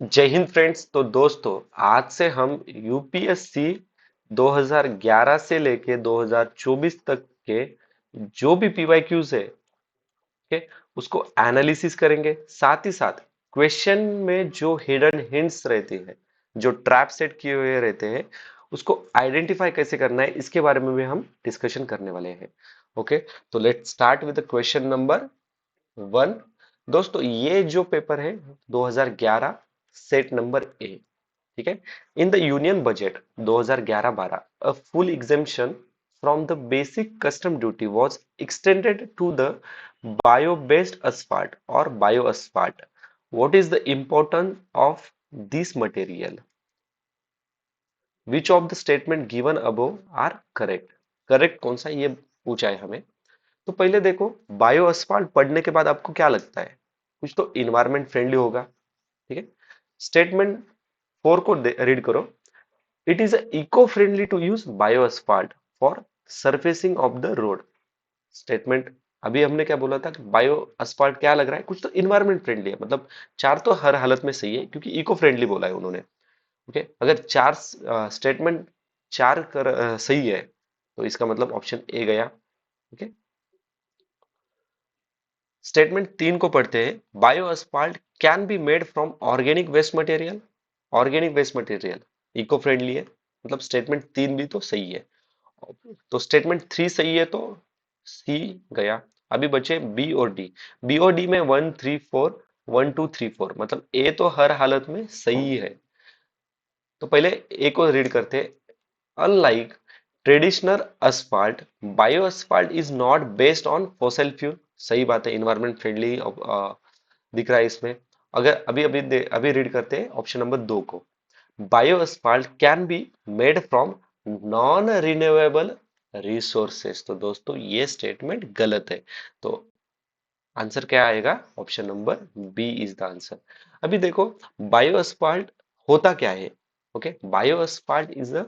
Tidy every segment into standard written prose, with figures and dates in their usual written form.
जय हिंद फ्रेंड्स। तो दोस्तों, आज से हम यूपीएससी 2011 से लेके 2024 तक के जो भी पीवाईक्यूज है, ठीक है, उसको एनालिसिस करेंगे। साथ ही साथ क्वेश्चन में जो हिडन हिंट्स रहती है, जो ट्रैप सेट किए हुए रहते हैं, उसको आइडेंटिफाई कैसे करना है, इसके बारे में भी हम डिस्कशन करने वाले हैं। ओके, तो let's start with question number 1। दोस्तों, ये जो पेपर है 2011 सेट नंबर ए, ठीक है। In the union budget 2011-12 a full exemption from the basic custom duty was extended to the bio based asphalt or bio asphalt. What is the importance of this material? Which of the statement given above are correct? Correct कौन सा, ये पूछा है हमें। तो पहले देखो, bio asphalt पढ़ने के बाद आपको क्या लगता है? कुछ तो इन्वायरमेंट फ्रेंडली होगा, ठीक है। स्टेटमेंट 4 को रीड करो। It is eco friendly to use bio asphalt for surfacing of the road. Statement अभी हमने क्या बोला था कि बायो asphalt क्या लग रहा है, कुछ तो इन्वायरमेंट फ्रेंडली है, मतलब चार तो हर हालत में सही है क्योंकि इको फ्रेंडली बोला है उन्होंने। ओके, अगर चार स्टेटमेंट चार सही है तो इसका मतलब ऑप्शन ए गया। ओके, स्टेटमेंट 3 को पढ़ते हैं। Bio asphalt can be made from organic waste material. Organic waste material eco friendly है, मतलब स्टेटमेंट 3 भी तो सही है। तो स्टेटमेंट 3 सही है तो सी गया। अभी बचे बी और डी। बी और डी में 1 3 4, 1 2 3 4, मतलब ए तो हर हालत में सही है। तो पहले ए को रीड करते हैं। Unlike traditional asphalt, bio asphalt is not based on fossil fuel. सही बात है, इन्वायरमेंट फ्रेंडली दिख रहा है इसमें। अगर अभी रीड करते हैं ऑप्शन नंबर 2 को। Bio asphalt can be made from non renewable resources. तो दोस्तों, ये स्टेटमेंट गलत है। तो आंसर क्या आएगा? Option number B is the answer. अभी देखो, बायो asphalt होता क्या है। Okay, bio asphalt is a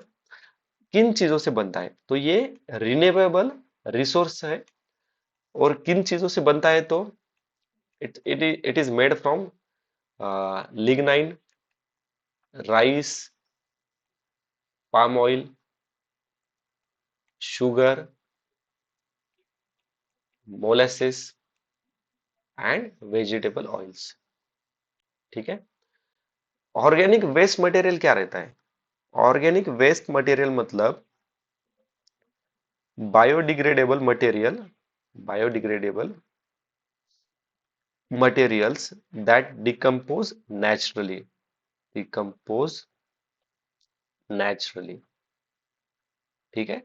किन चीजों से बनता है, तो ये रिन्यूएबल रिसोर्स है। और किन चीजों से बनता है, तो it is made from lignin, rice, palm oil, sugar, molasses and vegetable oils, ठीक है। ऑर्गेनिक वेस्ट मटेरियल क्या रहता है? ऑर्गेनिक वेस्ट मटेरियल मतलब biodegradable material, biodegradable materials that decompose naturally, decompose naturally, ठीक है।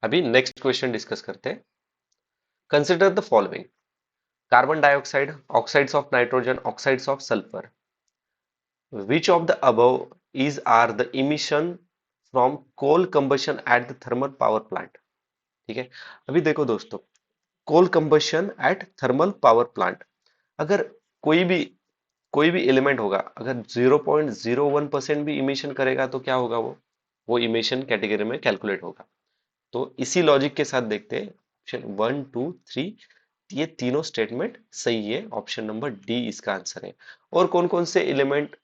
अभी नेक्स्ट क्वेश्चन डिस्कस करते हैं। Consider the following: carbon dioxide, oxides of nitrogen, oxides of sulphur. Which of the above is are the emission from coal combustion at the thermal power plant, ठीक है। अभी देखो दोस्तों, coal combustion at thermal power plant, अगर कोई भी कोई भी एलिमेंट होगा, अगर 0.01% भी इमिशन करेगा तो क्या होगा? वो इमिशन कैटेगरी में कैलकुलेट होगा। तो इसी लॉजिक के साथ देखते हैं ऑप्शन 1 2 3, ये तीनों स्टेटमेंट सही है। ऑप्शन नंबर डी इसका आंसर है। और कौन कौन से एलिमेंट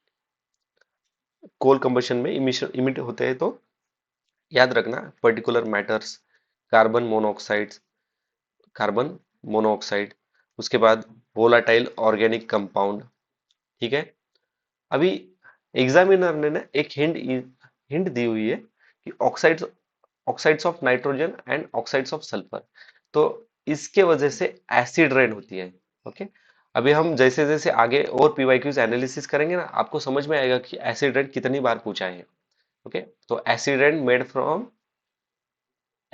कोल कंबशन में इमिशन इमिट होते हैं, तो याद रखना, particular matters, carbon monoxide, carbon monoxide, उसके बाद वोलाटाइल ऑर्गेनिक कंपाउंड, ठीक है। अभी एग्जामिनर ने ना एक हिंट हिंट दी हुई है कि oxides oxides of nitrogen and oxides of sulphur, तो इसके वजह से एसिड रेन होती है। ओके, अभी हम जैसे जैसे आगे और पीवाईक्यूज एनालिसिस करेंगे ना, आपको समझ में आएगा कि एसिड रेन कितनी बार पूछा है। ओके, तो एसिड रेन मेड फ्रॉम,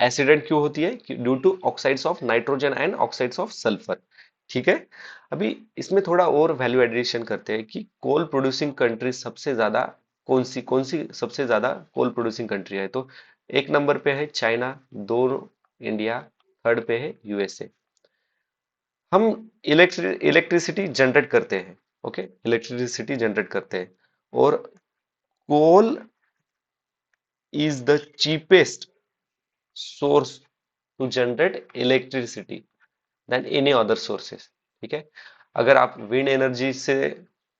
एसिडेंट क्यों होती है? Due to oxides of nitrogen and oxides of sulphur, ठीक है। अभी इसमें थोड़ा और वैल्यू एडिशन करते हैं कि कोल प्रोड्यूसिंग कंट्री सबसे ज्यादा कौन सी सबसे ज्यादा कोल प्रोड्यूसिंग कंट्री है, तो एक नंबर पे है चाइना, दो इंडिया, थर्ड पे है यूएसए। हम इलेक्ट्रिसिटी जनरेट करते हैं, ओके, इलेक्ट्रिसिटी जनरेट करते हैं, और coal is the cheapest source to generate electricity than any other sources, ठीक है। अगर आप विंड एनर्जी से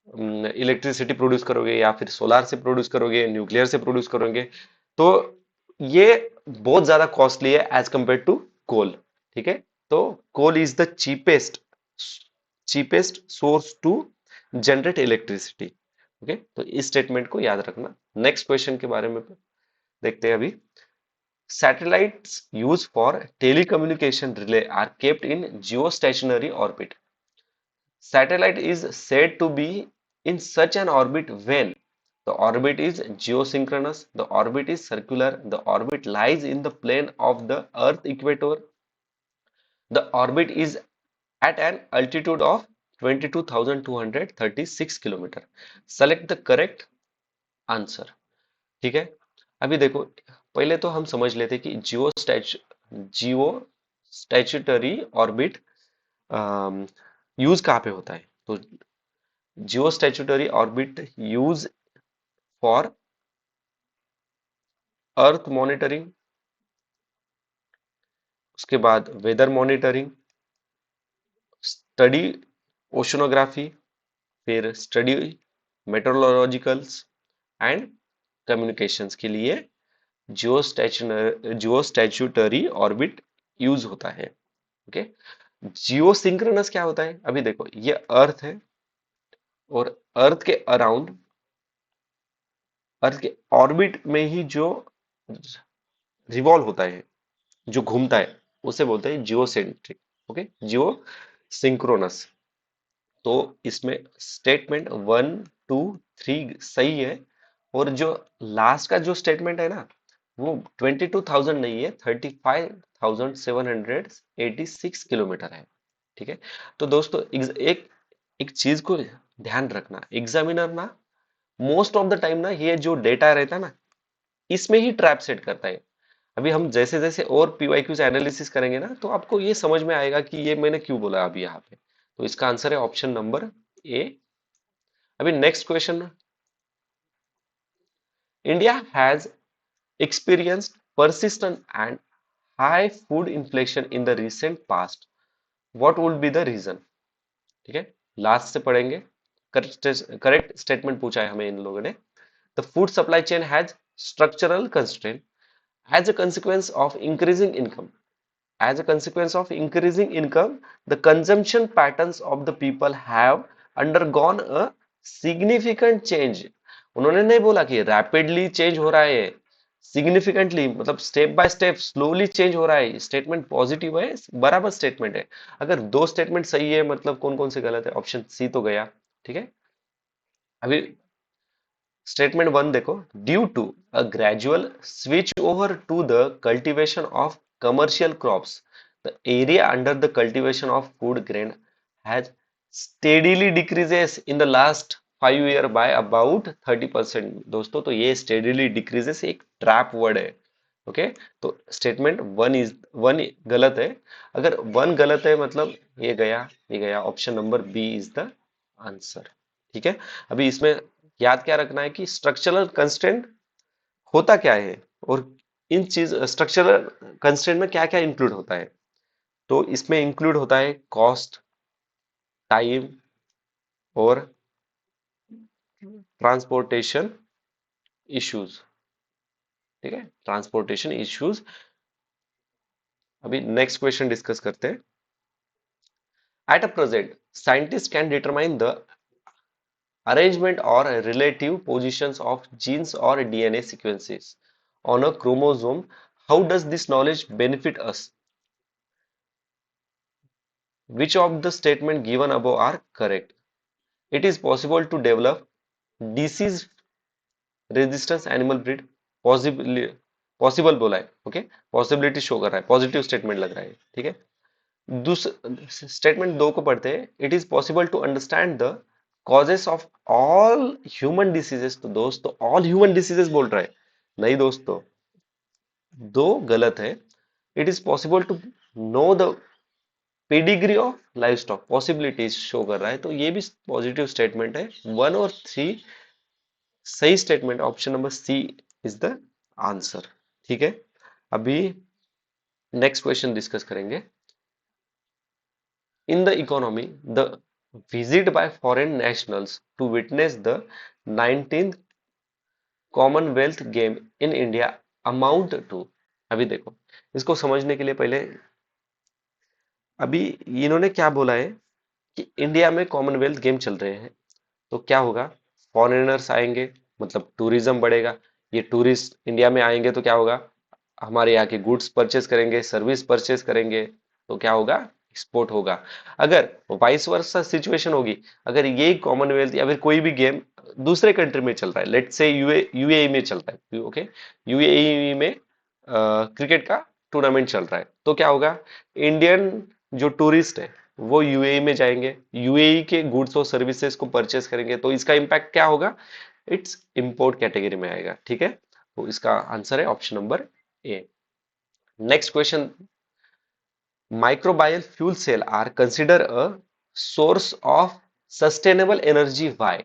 इलेक्ट्रिसिटी प्रोड्यूस करोगे या फिर सोलार से प्रोड्यूस करोगे, न्यूक्लियर से प्रोड्यूस करोगे, तो ये बहुत ज्यादा कॉस्टली है एज कंपेयर टू कोल। ठीक है, तो coal is the cheapest source to generate electricity. Okay, तो इस स्टेटमेंट को याद रखना। नेक्स्ट क्वेश्चन के बारे में देखते हैं अभी। Satellites used for telecommunication relay are kept in geostationary orbit. Satellite is said to be in such an orbit when the orbit is geosynchronous, the orbit is circular, the orbit lies in the plane of the Earth equator, the orbit is at an altitude of 22,236 kilometre. Select the correct answer। ठीक है, अभी देखो, पहले तो हम समझ लेते कि जियो स्टैच्यूटरी ऑर्बिट यूज कहाँ पे होता है। तो geo stationary orbit use for earth monitoring, उसके बाद वेदर मॉनिटरिंग, स्टडी ओशनोग्राफी, फिर स्टडी मेट्रोलॉजिकल्स एंड कम्युनिकेशंस के लिए जियो स्टैच्यूटरी ऑर्बिट यूज होता है। ओके, जियो सिंक्रोनस क्या होता है? अभी देखो, ये अर्थ है और अर्थ के अराउंड, अर्थ के ऑर्बिट में ही जो रिवॉल्व होता है, जो घूमता है, उसे बोलते हैं जियोसेंट्रिक। ओके, जियो सिंक्रोनस। तो इसमें स्टेटमेंट 1, 2, 3 सही है, और जो लास्ट का जो स्टेटमेंट है ना, वो 22,000 नहीं है, 35,786 किलोमीटर है। ठीक है, तो दोस्तों एक एक चीज को ध्यान रखना, एग्जामिनर ना मोस्ट ऑफ द टाइम ना ये जो डेटा रहता है ना, इसमें ही ट्रैप सेट करता है। अभी हम जैसे जैसे और पीवाईक्यूज एनालिसिस करेंगे ना, तो आपको ये समझ में आएगा कि ये मैंने क्यों बोला अभी यहाँ पे। तो इसका आंसर है ऑप्शन नंबर ए। अभी next question. India has experienced persistent and high food inflation in the recent past. What would be the reason? ठीक है, लास्ट से पढ़ेंगे। करेक्ट स्टेटमेंट पूछा है हमें इन लोगों ने। The food supply chain has structural constraint as a consequence of increasing income. As a consequence of increasing income, the consumption patterns of the people have undergone a significant change. उन्होंने नहीं बोला कि rapidly change हो रहा है, significantly मतलब step by step slowly change हो रहा है। स्टेटमेंट पॉजिटिव है, बराबर स्टेटमेंट है। अगर दो स्टेटमेंट सही है, मतलब कौन कौन से गलत है? ऑप्शन सी तो गया। ठीक है, अभी स्टेटमेंट 1 देखो। Due to a gradual switch over to the cultivation of commercial crops, the area under the cultivation of food grain has steadily decreases in the last 5 year by about 30%। दोस्तों, तो ये steadily decreases एक trap word है। Okay, तो statement one गलत है। अगर one गलत है मतलब ये गया option number B is the answer. ठीक है, अभी इसमें याद क्या रखना है कि स्ट्रक्चरल कंस्ट्रेंट होता क्या है, और इन चीज स्ट्रक्चरल कंस्ट्रेंट में क्या क्या इंक्लूड होता है। तो इसमें इंक्लूड होता है कॉस्ट, टाइम और ट्रांसपोर्टेशन इश्यूज। ठीक है, ट्रांसपोर्टेशन इश्यूज। अभी नेक्स्ट क्वेश्चन डिस्कस करते हैं। At a present scientist can determine the arrangement or relative positions of genes or DNA sequences on a chromosome. How does this knowledge benefit us? Which of the statement given above are correct? It is possible to develop disease resistance animal breed. Possibly, possible बोला है। Okay, possibility show कर रहा है, positive statement लग रहा है। ठीक है, स्टेटमेंट 2 को पढ़ते हैं। It is possible to understand the causes of all human diseases. तो दोस्तों ऑल ह्यूमन डिसीजेस बोल रहा है, नहीं दोस्तों, दो गलत है। It is possible to know the pedigree of life stock, possibilities show कर रहा है, तो ये भी पॉजिटिव स्टेटमेंट है। 1 और 3 सही statement, option number C is the answer. ठीक है, अभी नेक्स्ट क्वेश्चन डिस्कस करेंगे। In the economy, the visit by foreign nationals to witness the 19th Commonwealth game in India amount to. अभी देखो, इसको समझने के लिए पहले अभी इन्होंने क्या बोला है कि इंडिया में कॉमनवेल्थ गेम चल रहे हैं, तो क्या होगा, फॉरेनर्स आएंगे, मतलब टूरिज्म बढ़ेगा। ये टूरिस्ट इंडिया में आएंगे तो क्या होगा, हमारे यहाँ के गुड्स परचेस करेंगे, सर्विस परचेस करेंगे, तो क्या होगा, एक्सपोर्ट होगा। अगर वाइस वर्सा सिचुएशन होगी, अगर ये कॉमनवेल्थ या फिर कोई भी गेम दूसरे कंट्री में चल रहा है, लेट्स से यूएई में चल रहा है, ओके, यूएई में क्रिकेट का टूर्नामेंट चल रहा है, तो क्या होगा, इंडियन जो टूरिस्ट है वो यूएई में जाएंगे, यूएई के गुड्स और सर्विसेज को परचेस करेंगे, तो इसका इम्पैक्ट क्या होगा, इट्स इंपोर्ट कैटेगरी में आएगा। ठीक है, तो इसका आंसर है option number A. Next question, microbial fuel cell are consider a source of sustainable energy why.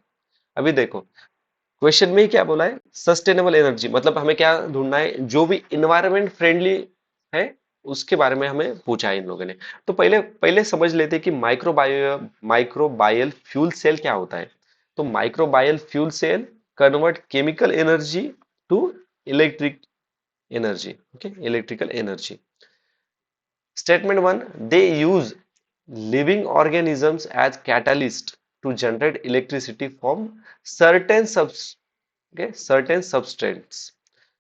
अभी देखो, क्वेश्चन में ही क्या बोला है, सस्टेनेबल एनर्जी, मतलब हमें क्या ढूंढना है, जो भी इन्वायरमेंट फ्रेंडली है उसके बारे में हमें पूछा है इन लोगों ने। तो पहले पहले समझ लेते हैं कि माइक्रोबायल फ्यूल सेल क्या होता है। तो microbial fuel cell convert chemical energy to electric energy, okay, electrical energy. Statement 1, they use living organisms as catalyst to generate electricity from certain okay, certain substance।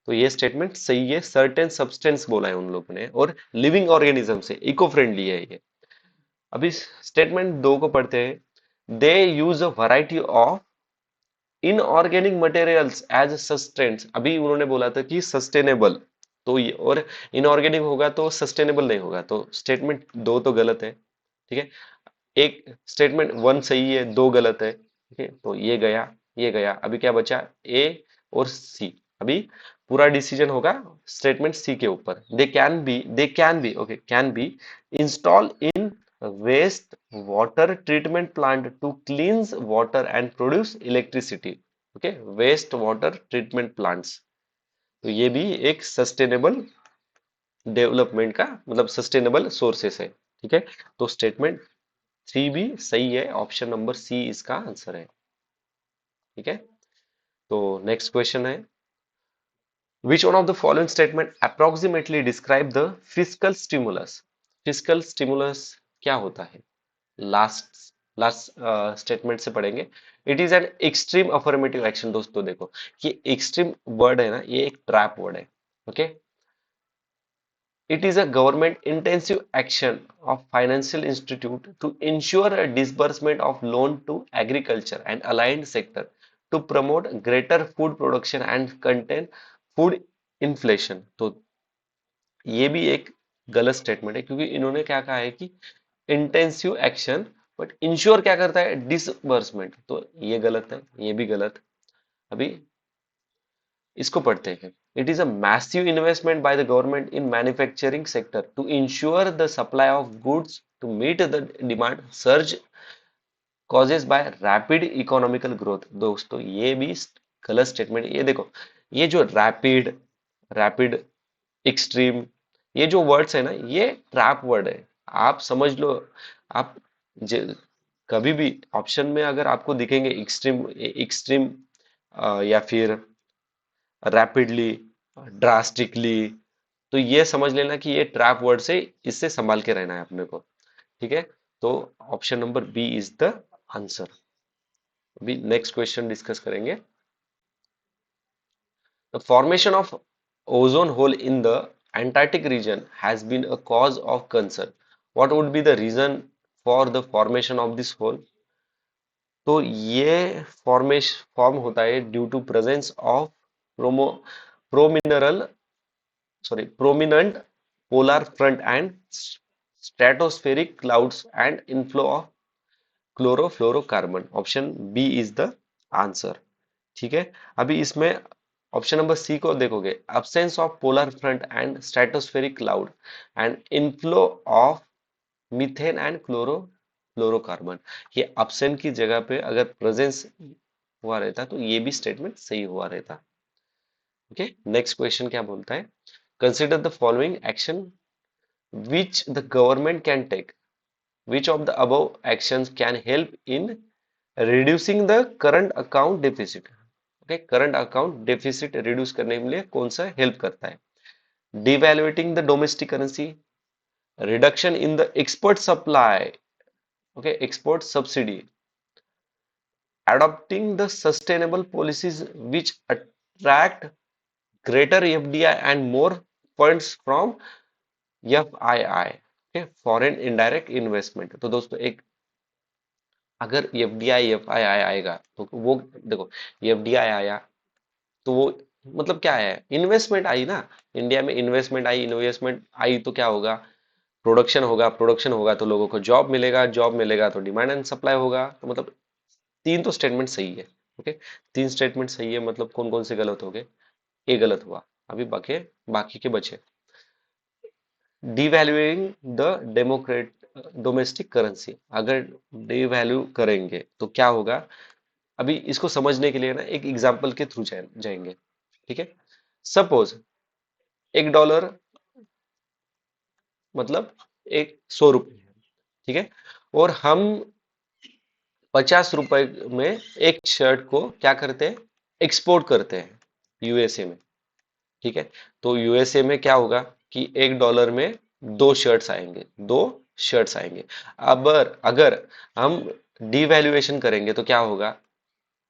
तो ये स्टेटमेंट सही है, certain substance बोला है उन लोगों ने, और लिविंग ऑर्गेनिज्म से, इको फ्रेंडली है ये। अभी स्टेटमेंट दो को पढ़ते हैं, they use a variety of inorganic materials as sustenance. अभी उन्होंने बोला था कि सस्टेनेबल, तो ये और इनऑर्गेनिक होगा तो सस्टेनेबल नहीं होगा, तो स्टेटमेंट दो तो गलत है। ठीक है, एक स्टेटमेंट वन सही है, दो गलत है। ठीक है, तो ये गया, ये गया, अभी क्या बचा, ए और सी। अभी पूरा डिसीजन होगा स्टेटमेंट सी के ऊपर। They can be okay, can be install in waste water treatment plant to cleanse water and produce electricity. Okay, waste water treatment plants, तो ये भी एक सस्टेनेबल डेवलपमेंट का मतलब सस्टेनेबल सोर्सेस है। ठीक है, तो स्टेटमेंट थ्री भी सही है, ऑप्शन नंबर सी इसका आंसर है। ठीक है, तो नेक्स्ट क्वेश्चन है, विच one of the following statement approximately describe the fiscal stimulus. Fiscal stimulus क्या होता है, लास्ट लास्ट स्टेटमेंट से पढ़ेंगे। It is an extreme affirmative action. दोस्तों देखो, ये एक्सट्रीम वर्ड है ना, ये एक ट्रैप वर्ड है। Okay, it is a government intensive action of financial institute to ensure a disbursement of loan to agriculture and aligned sector to promote greater food production and contain food inflation। तो ये भी एक गलत statement है, क्योंकि इन्होंने क्या कहा है कि इंटेंसिव एक्शन, बट इंश्योर क्या करता है, डिसबर्समेंट, तो ये गलत है, ये भी गलत। अभी इसको पढ़ते हैं, it is a massive investment by the government in manufacturing sector to ensure the supply of goods to meet the demand surge causes by rapid economical growth. दोस्तों ये भी गलत स्टेटमेंट। ये देखो, ये जो रैपिड, रैपिड, एक्सट्रीम, ये जो वर्ड्स है ना, ये ट्रैप वर्ड है, आप समझ लो। आप कभी भी ऑप्शन में अगर आपको दिखेंगे एक्सट्रीम, एक्सट्रीम या फिर रैपिडली, ड्रास्टिकली, तो ये समझ लेना कि ये ट्रैप वर्ड से, इससे संभाल के रहना है अपने को। ठीक है, तो option number B is the answer. अभी नेक्स्ट क्वेश्चन डिस्कस करेंगे, the formation of ozone hole in the Antarctic region has been a cause of concern, what would be the reason for the formation of this hole. तो ये form होता है due to presence of promo promineral sorry prominent polar front and stratospheric clouds and inflow of chlorofluorocarbon। Option B is the answer. ठीक है, अभी इसमें option number सी को देखोगे, absence of polar front end stratospheric cloud and inflow of methane and chlorofluorocarbon, ये absent की जगह पे अगर प्रेजेंस हुआ रहता तो ये भी स्टेटमेंट सही हुआ रहता। ओके, नेक्स्ट क्वेश्चन क्या बोलता है, consider the following action which the government can take which of the above actions can help in reducing the current account deficit? Okay, current account deficit reduce करने के लिए कौन सा हेल्प करता है? Devaluating the domestic currency, reduction in the export supply, okay, export subsidy, adopting the sustainable policies which attract greater FDI and more funds from FII, okay, foreign indirect investment. तो दोस्तों एक, अगर एफडीआई एफआईआई आएगा तो वो देखो, FDI आया तो वो मतलब क्या है, इन्वेस्टमेंट आई ना, इंडिया में इन्वेस्टमेंट आई, इन्वेस्टमेंट आई तो क्या होगा, प्रोडक्शन होगा, प्रोडक्शन होगा तो लोगों को जॉब मिलेगा, जॉब मिलेगा तो डिमांड एंड सप्लाई होगा। तो मतलब तीन तो स्टेटमेंट सही है। ओके, तीन स्टेटमेंट सही है, मतलब कौन कौन से गलत हो गए? ए गलत हुआ। अभी बाकी बाकी के बचे। डिवैल्यूइंग द डेमोक्रेट डोमेस्टिक करेंसी, अगर डिवैल्यू करेंगे तो क्या होगा? अभी इसको समझने के लिए ना एक एग्जांपल के थ्रू जाएंगे। ठीक है, सपोज $1 मतलब एक 100 रुपये, ठीक है, और हम 50 रुपए में एक शर्ट को क्या करते हैं, एक्सपोर्ट करते हैं यूएसए में। ठीक है, तो यूएसए में क्या होगा कि $1 में दो शर्ट्स आएंगे, दो शर्ट्स आएंगे। अब अगर हम डिवैल्यूएशन करेंगे तो क्या होगा,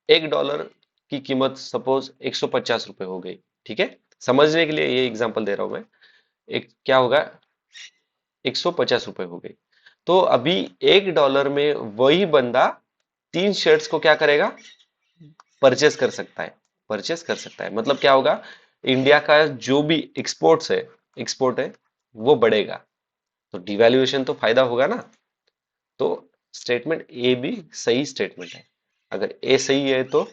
$1 की कीमत सपोज 150 रुपए हो गई। ठीक है, समझने के लिए ये एग्जांपल दे रहा हूं मैं। एक क्या होगा, 150 रुपए हो गई। तो अभी $1 में वही बंदा तीन शर्ट्स को क्या करेगा, परचेस कर सकता है, परचेस कर सकता है। मतलब क्या होगा, इंडिया का जो भी एक्सपोर्ट्स है, एक्सपोर्ट है, वो बढ़ेगा। तो डिवैल्यूएशन तो फायदा होगा ना। तो स्टेटमेंट ए भी सही स्टेटमेंट है। अगर ए सही है तो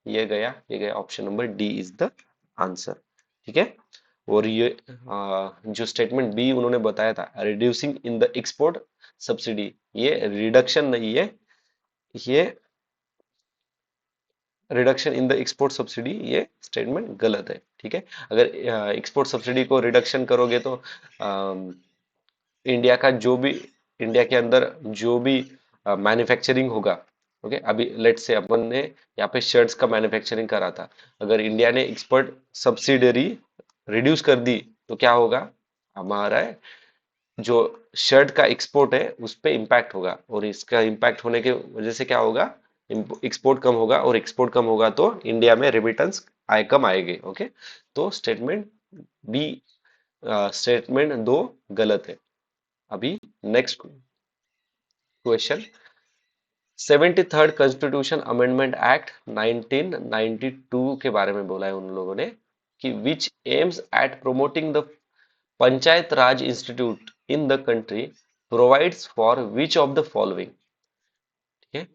ये गया option number D is the answer. ठीक है, और ये जो स्टेटमेंट बी उन्होंने बताया था, reducing in the export subsidy, ये रिडक्शन नहीं है, ये reduction in the export subsidy, ये स्टेटमेंट गलत है। ठीक है, अगर एक्सपोर्ट सब्सिडी को रिडक्शन करोगे तो इंडिया का जो भी, इंडिया के अंदर जो भी मैन्युफैक्चरिंग होगा, ओके, अभी लेट से अपन ने यहाँ पे शर्ट्स का मैन्युफैक्चरिंग करा था, अगर इंडिया ने एक्सपोर्ट सब्सिडरी रिड्यूस कर दी तो क्या होगा, हमारा जो शर्ट का एक्सपोर्ट है उस पे इम्पैक्ट होगा, और इसका इम्पैक्ट होने के वजह से क्या होगा, एक्सपोर्ट कम होगा, और एक्सपोर्ट कम होगा तो इंडिया में रेमिटेंस आय कम आएगी। ओके, तो स्टेटमेंट बी, स्टेटमेंट दो गलत है। अभी next question, 73rd constitution amendment act 1992 के बारे में बोला है उन लोगों ने कि which aims at promoting the panchayat raj institute in the country provides for which of the following? ठीक है,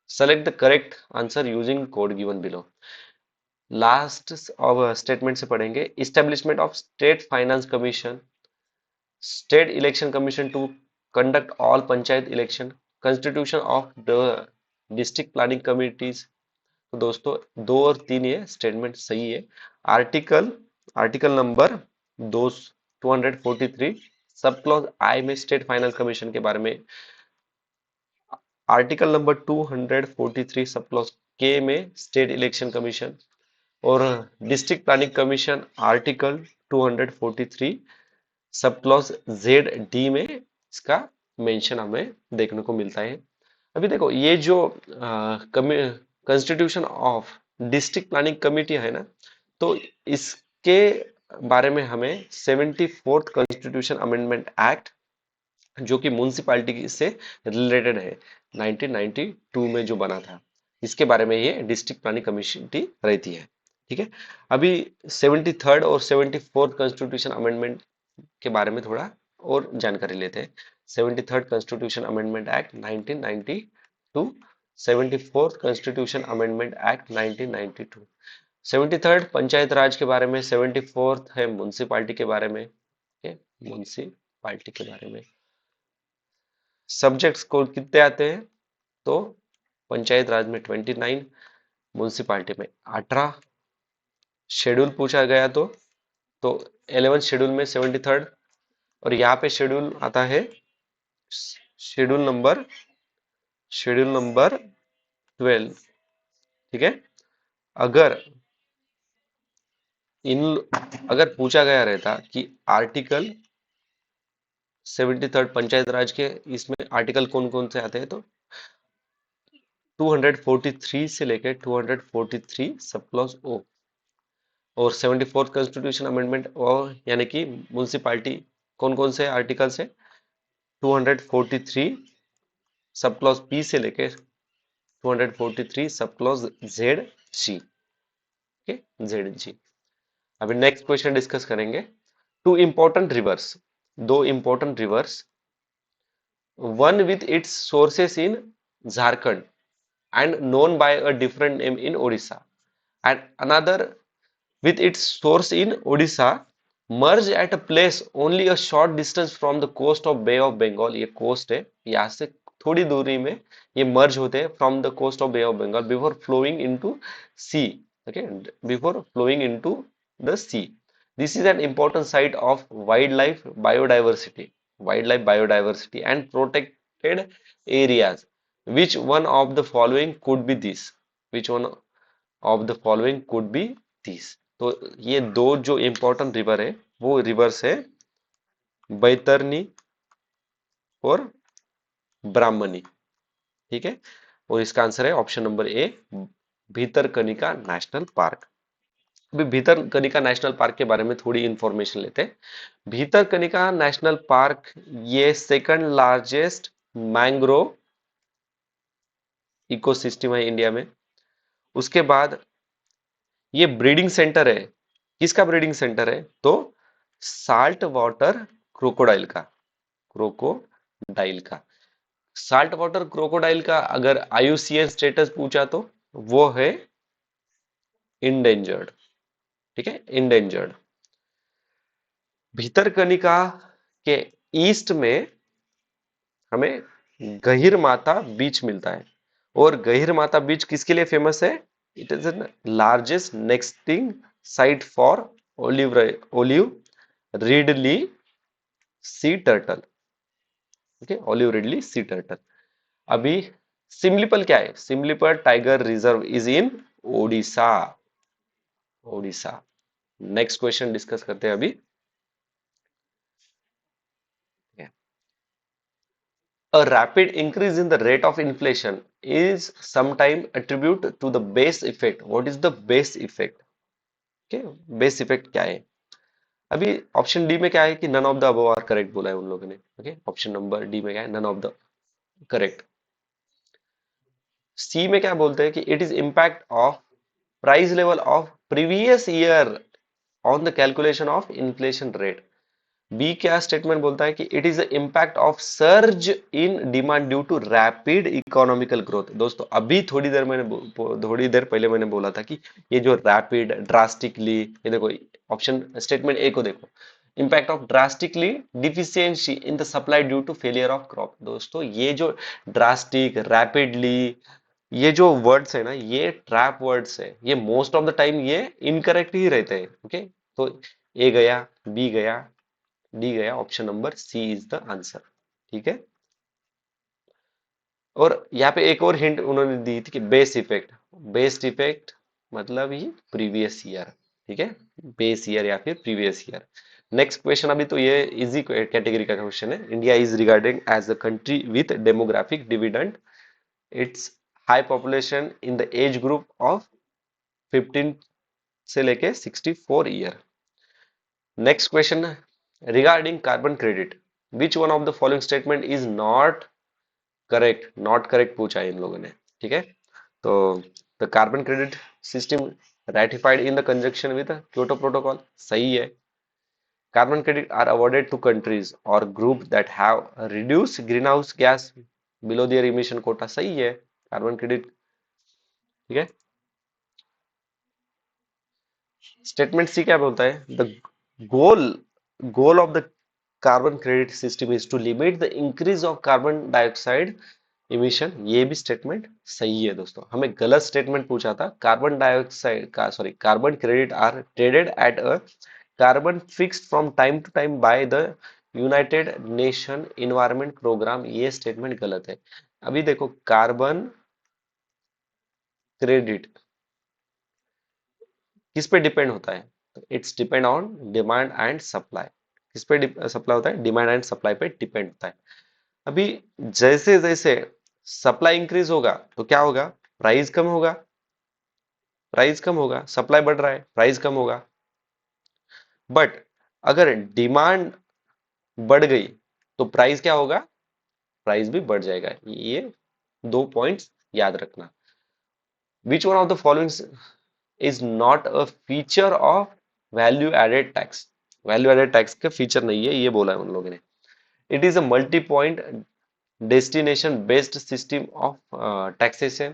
select the correct answer using code given below. Last statement से पढ़ेंगे, establishment of state finance commission, state election commission to conduct all panchayat election, constitution of the district planning committees. तो दोस्तों दो और तीन ये स्टेटमेंट सही है। आर्टिकल आर्टिकल नंबर दो 243 सब क्लॉज आई में स्टेट फाइनेंस कमीशन के बारे में, आर्टिकल नंबर 243 सब क्लॉज के में स्टेट इलेक्शन कमीशन, और district planning commission article 243 sub clause Z D में इसका मेंशन हमें देखने को मिलता है। अभी देखो ये जो constitution of district planning committee है ना, तो इसके बारे में हमें 74th कॉन्स्टिट्यूशन अमेंडमेंट एक्ट, जो कि म्यूनिसिपालिटी से रिलेटेड है, 1992 में जो बना था, इसके बारे में ये डिस्ट्रिक्ट प्लानिंग कमेटी रहती है। ठीक है, अभी 73rd और 74th कॉन्स्टिट्यूशन अमेंडमेंट के बारे में थोड़ा और जानकारी लेते हैं। 73rd constitution amendment act 1992, 74th constitution amendment act 1992। 73rd panchayat raj के बारे में, 74th है म्यूनिसिपालिटी के बारे में। म्यूनिसिपालिटी के बारे में सब्जेक्ट्स को कितने आते हैं, तो पंचायत राज में 29, म्यूनिसिपालिटी में 18। शेड्यूल पूछा गया तो 11th शेड्यूल में 73rd और यहाँ पे शेड्यूल आता है, शेड्यूल नंबर शेड्यूल नंबर 12। ठीक है। अगर इन अगर पूछा गया रहता कि आर्टिकल 73 पंचायत राज के, इसमें आर्टिकल कौन कौन से आते हैं, तो 243 से लेकर 243 सब क्लॉज ओ, और 74th कॉन्स्टिट्यूशन अमेंडमेंट, और यानी कि म्यूनसिपालिटी, कौन कौन से आर्टिकल से, 243 सब क्लॉज पी से लेकर 243 सब क्लॉज जेड जी। जेड जी। अभी नेक्स्ट क्वेश्चन डिस्कस करेंगे। टू इंपॉर्टेंट रिवर्स, दो important rivers, one with its sources in Jharkhand and known by a different name in Odisha, and another with its source in Odisha, merge at a place only a short distance from the coast of Bay of Bengal। ये coast है, यहाँ से थोड़ी दूरी में ये merge होते हैं from the coast of Bay of Bengal before flowing into sea। okay, before flowing into the sea। this is an important site of wildlife biodiversity and protected areas। which one of the following could be this? which one of the following could be this? तो ये दो जो important river है, वो reverse है बैतरनी और ब्राह्मणी। ठीक है। और इसका आंसर है ऑप्शन नंबर ए, भीतरकनिका नेशनल पार्क। अभी भीतरकनिका नेशनल पार्क के बारे में थोड़ी इंफॉर्मेशन लेते हैं। भीतरकनिका नेशनल पार्क ये सेकंड लार्जेस्ट मैंग्रोव इकोसिस्टम है इंडिया में। उसके बाद ये ब्रीडिंग सेंटर है, किसका ब्रीडिंग सेंटर है, तो साल्ट वाटर क्रोकोडाइल का, क्रोकोडाइल का। साल्ट वाटर क्रोकोडाइल का अगर आईयूसीएन स्टेटस पूछा तो वो है इंडेंजर्ड। ठीक है, इंडेंजर्ड। भीतरकनिका के ईस्ट में हमें गहिर माता बीच मिलता है, और गहिर माता बीच किसके लिए फेमस है, it is the largest nesting site for olive ridley sea turtle. Okay, olive ridley sea turtle. अभी सिमलीपल क्या है, Simlipal tiger reserve is in Odisha, Odisha. Next question discuss करते हैं अभी। A rapid increase in the rate of inflation is sometimes attributed to the base effect। What is the base effect? Okay, base effect क्या है? अभी option D में क्या है कि none of the above are correct बोला है उन लोगों ने। ओके, ऑप्शन नंबर डी में क्या है, none of the correct. C में क्या बोलते हैं कि it is impact of price level of previous year on the calculation of inflation rate. B क्या स्टेटमेंट बोलता है कि it is the impact of surge in demand due to rapid economical growth. दोस्तों अभी थोड़ी देर पहले मैंने बोला था कि ये जो रैपिड ड्रास्टिकली, ये देखो ऑप्शन स्टेटमेंट ए को देखो, impact of drastically deficiency in the supply due to failure of crop. दोस्तों ये जो ड्रास्टिक, रैपिडली, ये जो वर्ड्स है ना, ये ट्रैप वर्ड्स है, ये मोस्ट ऑफ द टाइम ये इनकरेक्ट ही रहते हैं। ओके, तो ए गया, बी गया, डी गया, option number C is the answer. ठीक है। और यहाँ पे एक और हिंट उन्होंने दी थी कि बेस इफेक्ट, बेस्ट इफेक्ट मतलब ही प्रीवियस ईयर। ठीक है, बेस ईयर या फिर प्रीवियस ईयर। नेक्स्ट क्वेश्चन, अभी तो ये इजी कैटेगरी का क्वेश्चन है। India is regarding as a country with demographic dividend, its high population in the age group of 15 से लेके 64 year. Next question regarding carbon credit, which one of the following statement is not correct, not correct पूछा है इन लोगों ने। ठीक है, तो the carbon credit system ratified in the conjunction with the Kyoto Protocol, सही है। Carbon credit are awarded to countries or group that have reduced greenhouse gas below their emission quota, सही है कार्बन क्रेडिट। ठीक है, statement C क्या बोलता है, the goal goal of the carbon credit system is to limit the increase of carbon dioxide emission. ये भी statement सही है दोस्तों। हमें गलत स्टेटमेंट पूछा था, कार्बन डाइऑक्साइड का sorry carbon credit are traded at a carbon fixed from time to time by the United Nation environment programme, ये स्टेटमेंट गलत है। अभी देखो कार्बन क्रेडिट किस पे डिपेंड होता है? It's depend on demand and supply. किस पे सप्लाई होता है? डिमांड एंड सप्लाई पे डिपेंड होता है। अभी जैसे जैसे सप्लाई इंक्रीज होगा तो क्या होगा? प्राइस कम होगा। प्राइस कम होगा, सप्लाई बढ़ रहा है, प्राइस कम होगा। बट अगर डिमांड बढ़ गई तो प्राइस क्या होगा? प्राइस भी बढ़ जाएगा। ये दो पॉइंट्स याद रखना। Which one of the following is not a feature of value added tax? Value added tax का फीचर नहीं है, ये बोला है उन लोगों ने। It is a multi point destination based system of taxation.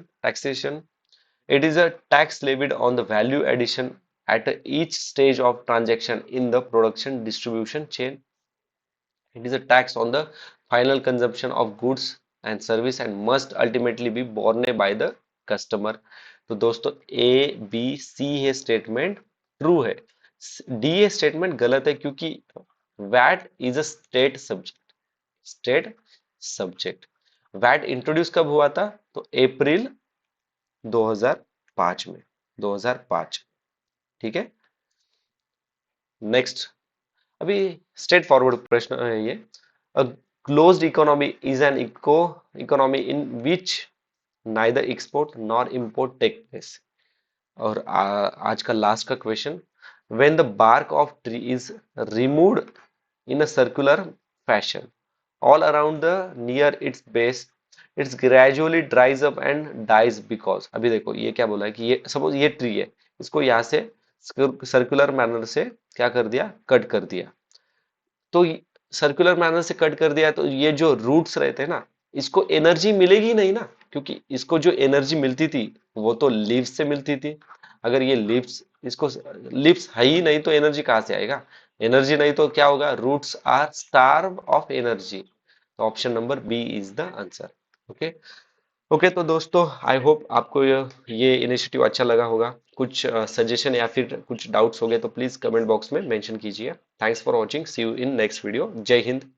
It is a tax levied on the value addition at each stage of transaction in the production distribution chain. It is a tax on the final consumption of goods and service and must ultimately be borne by the customer. तो दोस्तों ए B C ये statement true है। D ये statement गलत है क्योंकि VAT is a state subject. State subject. VAT introduce कब हुआ था? तो अप्रैल 2005 में। 2005। ठीक है। नेक्स्ट, अभी स्ट्रेट फॉरवर्ड प्रश्न है ये। A closed economy is an economy in which neither export nor import take place. और आज का लास्ट का question, when the bark of tree is removed in a circular fashion all around the near its base, it's gradually dries up and dies because। अभी देखो ये क्या बोला है कि ये सपोज ये ट्री है, इसको यहाँ से सर्कुलर मैनर से क्या कर दिया? कट कर दिया। तो सर्कुलर मैनर से कट कर दिया तो ये जो रूट्स रहते हैं ना, इसको एनर्जी मिलेगी नहीं ना, क्योंकि इसको जो एनर्जी मिलती थी वो तो लीव्स से मिलती थी। अगर ये लीव्स, इसको लीव्स है ही नहीं तो एनर्जी कहाँ से आएगा? एनर्जी नहीं तो क्या होगा? Roots are starve of energy. तो option number B is the answer. Okay. Okay तो दोस्तों आई होप आपको ये इनिशिएटिव अच्छा लगा होगा। कुछ सजेशन या फिर कुछ डाउट्स हो गए तो प्लीज कमेंट बॉक्स में मेंशन कीजिए। Thanks for watching, see you in next video. जय हिंद।